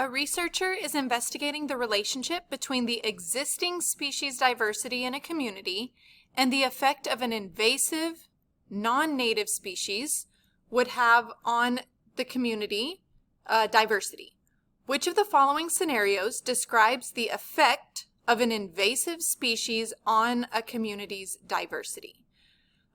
A researcher is investigating the relationship between the existing species diversity in a community and the effect of an invasive, non-native species would have on the community diversity. Which of the following scenarios describes the effect of an invasive species on a community's diversity?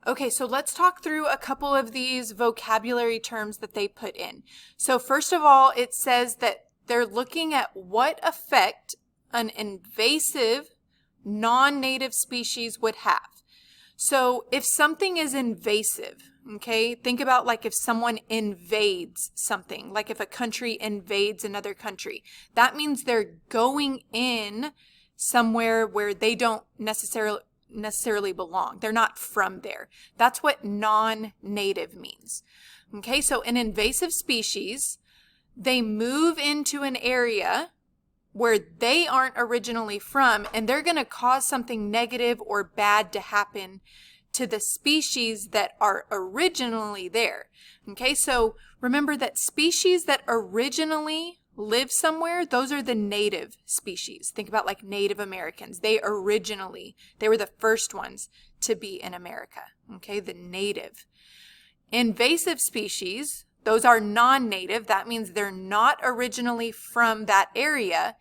Okay, so let's talk through a couple of these vocabulary terms that they put in. So first of all, it says that they're looking at what effect an invasive, non-native species would have. So if something is invasive, okay, think about like if someone invades something, like if a country invades another country, that means they're going in somewhere where they don't necessarily belong. They're not from there. That's what non-native means. Okay, so an invasive species, they move into an area where they aren't originally from, and they're going to cause something negative or bad to happen to the species that are originally there. Okay, so remember that species that originally live somewhere, those are the native species. Think about like Native Americans. They were the first ones to be in America. Okay, the native. Invasive species, those are non-native. That means they're not originally from that area.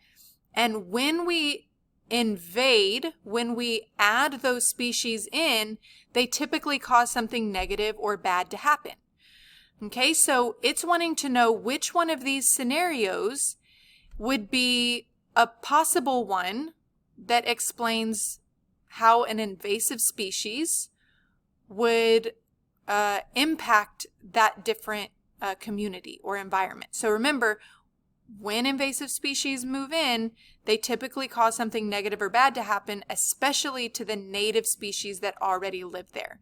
And when we invade, when we add those species in, they typically cause something negative or bad to happen. Okay, so it's wanting to know which one of these scenarios would be a possible one that explains how an invasive species would impact that different community or environment. So remember, when invasive species move in, they typically cause something negative or bad to happen, especially to the native species that already live there.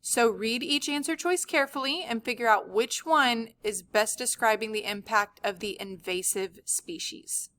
So read each answer choice carefully and figure out which one is best describing the impact of the invasive species.